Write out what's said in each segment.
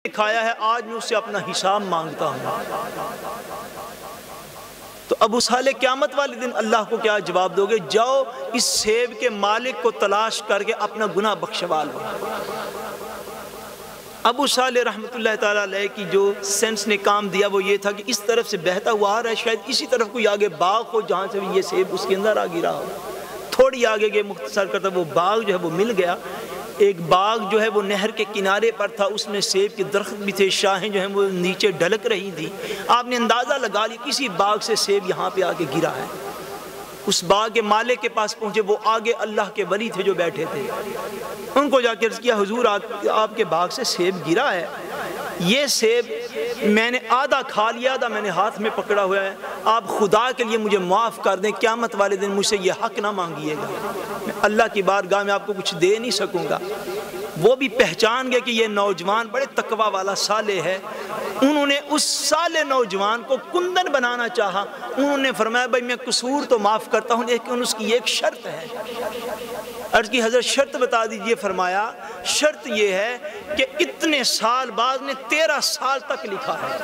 کھایا ہے، آج میں اس سے اپنا حساب مانگتا ہوں۔ تو ابو صالح قیامت والے دن اللہ کو کیا جواب دو گے؟ جاؤ اس سیب کے مالک کو تلاش کر کے اپنا گناہ بخشوا لو۔ ابو صالح رحمۃ اللہ تعالیٰ علیہ کی جو سینس نے کام دیا وہ یہ تھا کہ اس طرف سے بہتا ہوا آ رہا ہے، شاید اسی طرف کوئی آگے باغ ہو جہاں سے یہ سیب اس کے اندر آ گرا ہو۔ تھوڑی آگے گئے، مختصر کرتا وہ باغ جو ہے وہ مل گیا۔ ایک باغ جو ہے وہ نہر کے کنارے پر تھا، اس میں سیب کے درخت بھی تھے، شاہیں جو ہیں وہ نیچے ڈھلک رہی تھی۔ آپ نے اندازہ لگا لیا کسی باغ سے سیب یہاں پہ آ کے گرا ہے۔ اس باغ کے مالک کے پاس پہنچے، وہ آگے اللہ کے ولی تھے جو بیٹھے تھے۔ ان کو جا کے عرض کیا، حضور آپ کے باغ سے سیب گرا ہے، یہ سیب میں نے آدھا کھا لیا، آدھا میں نے ہاتھ میں پکڑا ہوا ہے، آپ خدا کے لیے مجھے معاف کر دیں، قیامت والے دن مجھ سے یہ حق نہ مانگیے گا، میں اللہ کی بارگاہ میں آپ کو کچھ دے نہیں سکوں گا۔ وہ بھی پہچان گئے کہ یہ نوجوان بڑے تقوی والا صالح ہے۔ انہوں نے اس صالح نوجوان کو کندن بنانا چاہا۔ انہوں نے فرمایا بھائی میں قصور تو معاف کرتا ہوں لیکن اس کی ایک شرط ہے۔ عرض کی حضرت شرط بتا دیجئے۔ فرمایا شرط یہ ہے کہ اتنے سال بعد نے 13 سال تک لکھا ہے،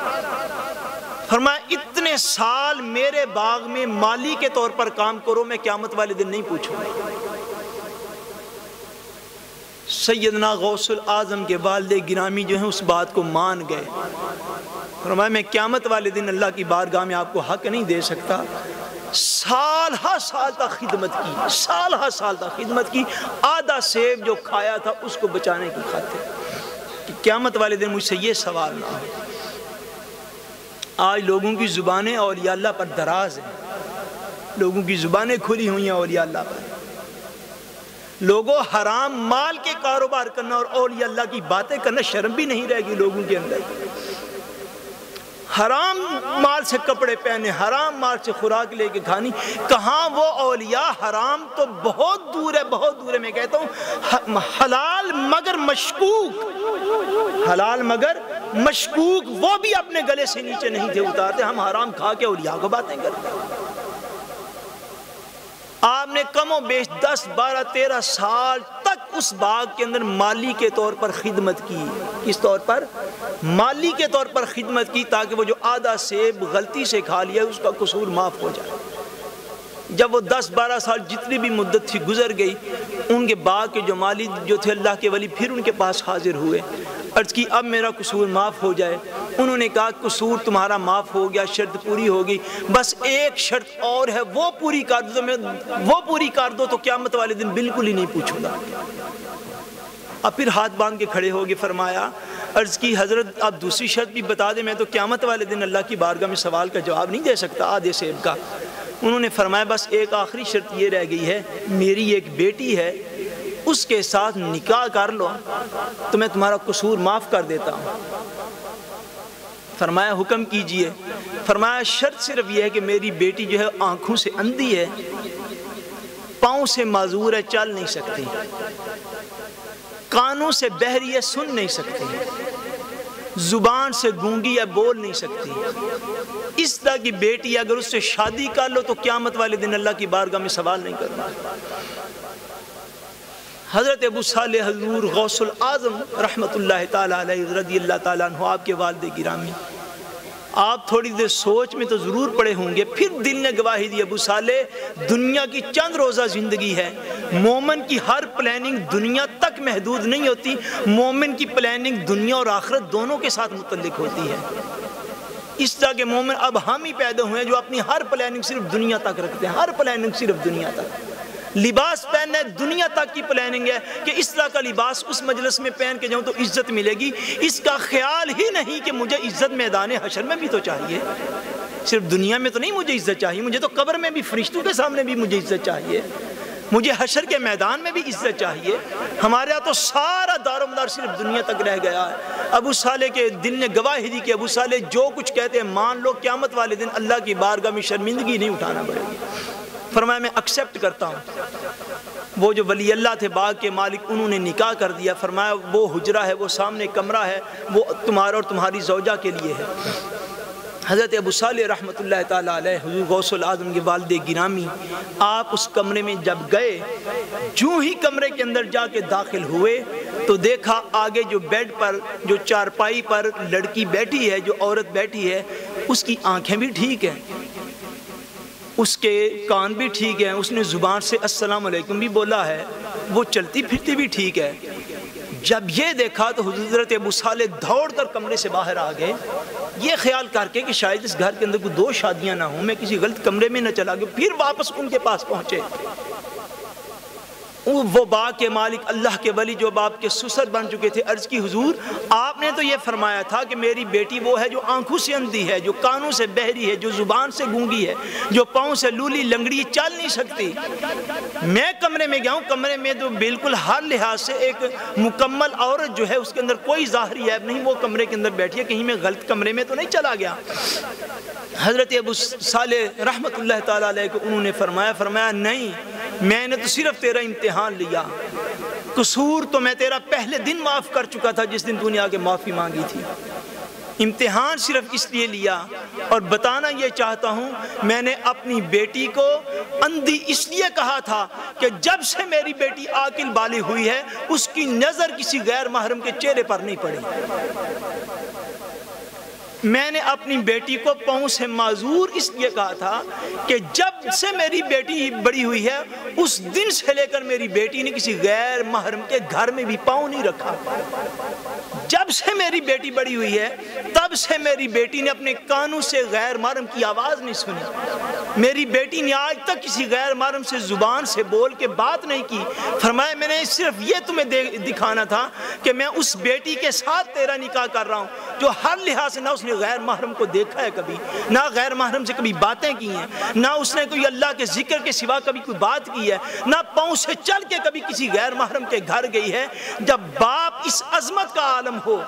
فرمایا اتنے سال میرے باغ میں مالی کے طور پر کام کرو، میں قیامت والے دن نہیں پوچھوں گا۔ سیدنا غوث العظم کے والد گرامی جو ہیں اس بات کو مان گئے۔ فرمایا میں قیامت والے دن اللہ کی بارگاہ میں آپ کو حق نہیں دے سکتا۔ سال ہا سال تک خدمت کی، سال ہا سال تک خدمت کی، آدھا سیب جو کھایا تھا اس کو بچانے کی خاطر کہ قیامت والے دن مجھ سے یہ سوال نہ ہو۔ آج لوگوں کی زبانیں اولیاء اللہ پر دراز ہیں، لوگوں کی زبانیں کھلی ہوئی ہیں اولیاء اللہ پر۔ لوگوں حرام مال کے کاروبار کرنا اور اولیاء اللہ کی باتیں کرنا شرم بھی نہیں رہے گی لوگوں کے اندر۔ حرام مال سے کپڑے پہنے، حرام مال سے خوراک لے کے کھانی، کہاں وہ اولیاء؟ حرام تو بہت دور ہے، بہت دور ہے۔ میں کہتا ہوں حلال مگر مشکوک، حلال مگر مشکوک، وہ بھی اپنے گلے سے نیچے نہیں تھے اتارتے۔ ہم حرام کھا کے اولیاء کو باتیں کرتے ہیں۔ آپ نے کم و بیش 10 12 13 سال تک اس باغ کے اندر مالی کے طور پر خدمت کی۔ کس طور پر؟ مالی کے طور پر خدمت کی، تاکہ وہ جو آدھا سیب غلطی سے کھا لیا اس کا قصور معاف ہو جائے۔ جب وہ 10 12 سال جتنی بھی مدت تھی گزر گئی، ان کے باغ کے جو مالی جو تھے اللہ کے ولی پھر ان کے پاس حاضر ہوئے، عرض کی اب میرا قصور معاف ہو جائے۔ انہوں نے کہا قصور تمہارا معاف ہو گیا، شرط پوری ہوگی، بس ایک شرط اور ہے، وہ پوری کر دو، وہ پوری کر دو تو قیامت والے دن بالکل ہی نہیں پوچھوں گا۔ اب پھر ہاتھ باندھ کے کھڑے ہو گئے۔ فرمایا عرض کی حضرت آپ دوسری شرط بھی بتا دیں، میں تو قیامت والے دن اللہ کی بارگاہ میں سوال کا جواب نہیں دے سکتا آدھے سیب کا۔ انہوں نے فرمایا بس ایک آخری شرط یہ رہ گئی ہے، میری ایک بیٹی ہے، اس کے ساتھ نکاح کر لو تو میں تمہارا قصور معاف کر دیتا ہوں۔ فرمایا حکم کیجئے۔ فرمایا شرط صرف یہ ہے کہ میری بیٹی جو ہے آنکھوں سے اندھی ہے، پاؤں سے معذور ہے، چل نہیں سکتی، کانوں سے بہری ہے، سن نہیں سکتی، زبان سے گونگی ہے، بول نہیں سکتی۔ اس طرح کی بیٹی اگر اس سے شادی کر لو تو قیامت والے دن اللہ کی بارگاہ میں سوال نہیں کرنا۔ حضرت ابو صالح حضور غوث العظم رحمۃ اللہ تعالیٰ علیہ رضی اللہ تعالیٰ عنہ آپ کے والد گرامی، آپ تھوڑی دیر سوچ میں تو ضرور پڑے ہوں گے۔ پھر دل نے گواہی دی ابو صالح دنیا کی چند روزہ زندگی ہے، مومن کی ہر پلاننگ دنیا تک محدود نہیں ہوتی، مومن کی پلاننگ دنیا اور آخرت دونوں کے ساتھ متعلق ہوتی ہے۔ اس طرح کے مومن اب ہم ہی پیدا ہوئے ہیں جو اپنی ہر پلاننگ صرف دنیا تک رکھتے ہیں، ہر پلاننگ صرف دنیا تک۔ لباس پہننا ہے، دنیا تک کی پلاننگ ہے کہ اس طرح کا لباس اس مجلس میں پہن کے جاؤں تو عزت ملے گی، اس کا خیال ہی نہیں کہ مجھے عزت میدان حشر میں بھی تو چاہیے، صرف دنیا میں تو نہیں مجھے عزت چاہیے، مجھے تو قبر میں بھی فرشتوں کے سامنے بھی مجھے عزت چاہیے، مجھے حشر کے میدان میں بھی عزت چاہیے۔ ہمارے ہاں تو سارا دار و مدار صرف دنیا تک رہ گیا ہے۔ ابو صالح کے دل نے گواہی دی کہ ابو صالح جو کچھ کہتے ہیں مان لو، قیامت والے دن اللہ کی بارگاہ میں شرمندگی نہیں اٹھانا پڑے گی۔ فرمایا میں ایکسیپٹ کرتا ہوں۔ وہ جو ولی اللہ تھے باغ کے مالک، انہوں نے نکاح کر دیا۔ فرمایا وہ حجرہ ہے، وہ سامنے کمرہ ہے، وہ تمہارا اور تمہاری زوجہ کے لیے ہے۔ حضرت ابو صالح رحمۃ اللہ تعالیٰ علیہ حضور غوث العظم کے والد گرامی، آپ اس کمرے میں جب گئے، جو ہی کمرے کے اندر جا کے داخل ہوئے تو دیکھا آگے جو بیڈ پر، جو چارپائی پر لڑکی بیٹھی ہے، جو عورت بیٹھی ہے، اس کی آنکھیں بھی ٹھیک ہیں، اس کے کان بھی ٹھیک ہیں، اس نے زبان سے السلام علیکم بھی بولا ہے، وہ چلتی پھرتی بھی ٹھیک ہے۔ جب یہ دیکھا تو حضرت ابو صالح دوڑ کر کمرے سے باہر آ گئے، یہ خیال کر کے کہ شاید اس گھر کے اندر کوئی دو شادیاں نہ ہوں، میں کسی غلط کمرے میں نہ چلا گیا۔ پھر واپس ان کے پاس پہنچے، وہ باغ کے مالک اللہ کے ولی جو باپ کے سسر بن چکے تھے، عرض کی حضور آپ نے تو یہ فرمایا تھا کہ میری بیٹی وہ ہے جو آنکھوں سے اندھی ہے، جو کانوں سے بہری ہے، جو زبان سے گونگی ہے، جو پاؤں سے لولی لنگڑی، چل نہیں سکتی۔ میں کمرے میں گیا ہوں، کمرے میں تو بالکل ہر لحاظ سے ایک مکمل عورت جو ہے، اس کے اندر کوئی ظاہری عیب نہیں، وہ کمرے کے اندر بیٹھی ہے، کہیں میں غلط کمرے میں تو نہیں چلا گیا۔ حضرت ابو صالح رحمۃ اللہ تعالیٰ علیہ کو انہوں نے فرمایا نہیں، میں نے تو صرف تیرا امتحان لیا، قصور تو میں تیرا پہلے دن معاف کر چکا تھا جس دن تو نے آگے معافی مانگی تھی، امتحان صرف اس لیے لیا۔ اور بتانا یہ چاہتا ہوں، میں نے اپنی بیٹی کو اندھی اس لیے کہا تھا کہ جب سے میری بیٹی عاقل بالغ ہوئی ہے، اس کی نظر کسی غیر محرم کے چہرے پر نہیں پڑی۔ میں نے اپنی بیٹی کو پاؤں سے معذور اس لیے کہا تھا کہ جب سے میری بیٹی بڑی ہوئی ہے، اس دن سے لے کر میری بیٹی نے کسی غیر محرم کے گھر میں بھی پاؤں نہیں رکھا۔ جب سے میری بیٹی بڑی ہوئی ہے، تب سے میری بیٹی نے اپنے کانوں سے غیر محرم کی آواز نہیں سنی۔ میری بیٹی نے آج تک کسی غیر محرم سے زبان سے بول کے بات نہیں کی۔ فرمایا میں نے صرف یہ تمہیں دکھانا تھا کہ میں اس بیٹی کے ساتھ تیرا نکاح کر رہا ہوں جو ہر لحاظ سے نہ اس نے غیر محرم کو دیکھا ہے کبھی، نہ غیر محرم سے کبھی باتیں کی ہیں، نہ اس نے کوئی اللہ کے ذکر کے سوا کبھی کوئی بات کی ہے، نہ پاؤں سے چل کے کبھی کسی غیر محرم کے گھر گئی ہے۔ جب باپ اس عظمت کا عالم ہو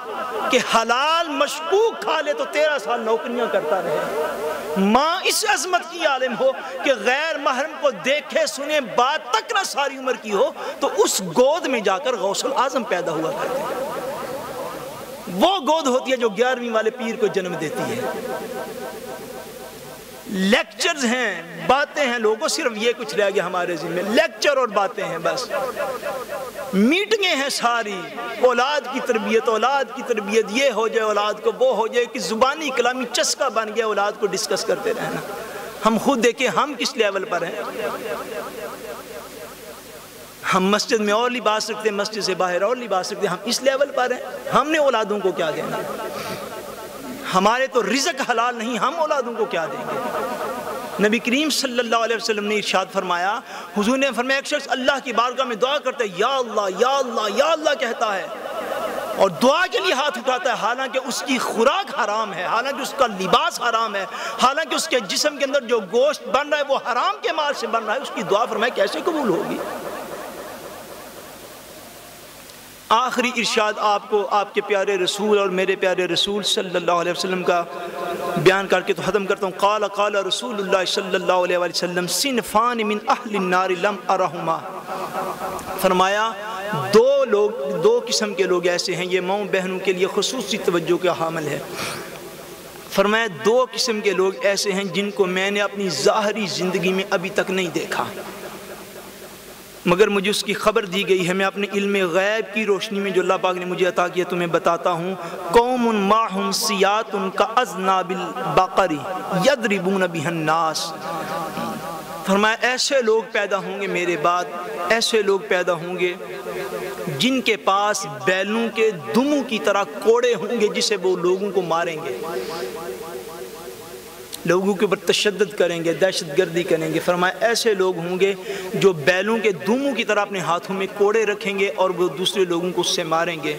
کہ حلال مشکوک کھا لے تو 13 سال نوکریاں کرتا رہے، ماں اس عظمت کی عالم ہو کہ غیر محرم کو دیکھے سنے بات تک نہ ساری عمر کی ہو، تو اس گود میں جا کر غوث العظم پیدا ہوا کرتے ہیں۔ وہ گود ہوتی ہے جو 11ویں والے پیر کو جنم دیتی ہے۔ لیکچرز ہیں، باتیں ہیں، لوگوں صرف یہ کچھ رہ گیا ہمارے ذمہ، لیکچر اور باتیں ہیں بس، میٹنگیں ہیں ساری، اولاد کی تربیت، یہ ہو جائے اولاد کو، وہ ہو جائے، کہ زبانی کلامی چسکا بن گیا اولاد کو ڈسکس کرتے رہنا۔ ہم خود دیکھیں ہم کس لیول پر ہیں۔ ہم مسجد میں اور لباس رکھتے ہیں، مسجد سے باہر اور لباس رکھتے ہیں، ہم اس لیول پر ہیں۔ ہم نے اولادوں کو کیا دینا؟ ہمارے تو رزق حلال نہیں، ہم اولادوں کو کیا دیں گے؟ نبی کریم صلی اللہ علیہ وسلم نے ارشاد فرمایا، حضور نے فرمایا ایک شخص اللہ کی بارگاہ میں دعا کرتا ہے، یا اللہ یا اللہ یا اللہ کہتا ہے، اور دعا کے لیے ہاتھ اٹھاتا ہے، حالانکہ اس کی خوراک حرام ہے، حالانکہ اس کا لباس حرام ہے، حالانکہ اس کے جسم کے اندر جو گوشت بن رہا ہے وہ حرام کے مال سے بن رہا ہے، اس کی دعا فرمایا کیسے قبول ہوگی؟ آخری ارشاد آپ کو آپ کے پیارے رسول اور میرے پیارے رسول صلی اللہ علیہ وسلم کا بیان کر کے تو ختم کرتا ہوں۔ قال رسول اللہ صلی اللہ علیہ وسلم صنفان من اہل النار لم ارہما، فرمایا دو قسم کے لوگ ایسے ہیں، یہ ماؤں بہنوں کے لیے خصوصی توجہ کا حامل ہے۔ فرمایا 2 قسم کے لوگ ایسے ہیں جن کو میں نے اپنی ظاہری زندگی میں ابھی تک نہیں دیکھا، مگر مجھے اس کی خبر دی گئی ہے، میں اپنے علم غیب کی روشنی میں جو اللہ پاک نے مجھے عطا کیا تمہیں بتاتا ہوں۔ قوم معہم سیات کاذناب البقر یضربون بها الناس، فرمایا ایسے لوگ پیدا ہوں گے میرے بعد، ایسے لوگ پیدا ہوں گے جن کے پاس بیلوں کے دموں کی طرح کوڑے ہوں گے جسے وہ لوگوں کو ماریں گے، لوگوں کے اوپر تشدد کریں گے، دہشت گردی کریں گے۔ فرمایا ایسے لوگ ہوں گے جو بیلوں کے دموں کی طرح اپنے ہاتھوں میں کوڑے رکھیں گے اور وہ دوسرے لوگوں کو اس سے ماریں گے۔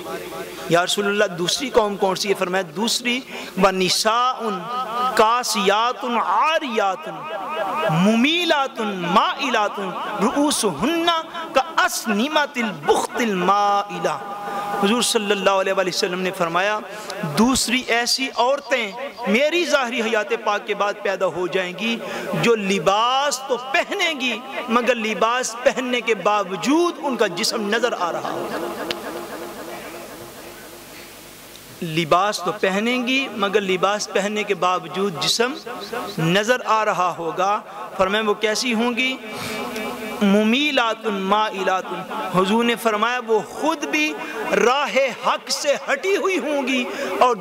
یا رسول اللہ دوسری قوم کون سی ہے؟ فرمایا دوسری وَنِسَاءٌ کاسیات عاریات ممیلات مائلات رؤوسہن کاسنمۃ البخت المائلہ۔ حضور صلی اللہ علیہ وسلم نے فرمایا دوسری ایسی عورتیں میری ظاہری حیات پاک کے بعد پیدا ہو جائیں گی جو لباس تو پہنیں گی مگر لباس پہننے کے باوجود ان کا جسم نظر آ رہا ہوگا۔ لباس تو پہنیں گی مگر لباس پہننے کے باوجود جسم نظر آ رہا ہوگا۔ فرمایا وہ کیسی ہوں گی؟ ممیلات مائلات، حضور نے فرمایا وہ خود بھی راہ حق سے ہٹی ہوئی ہوں گی اور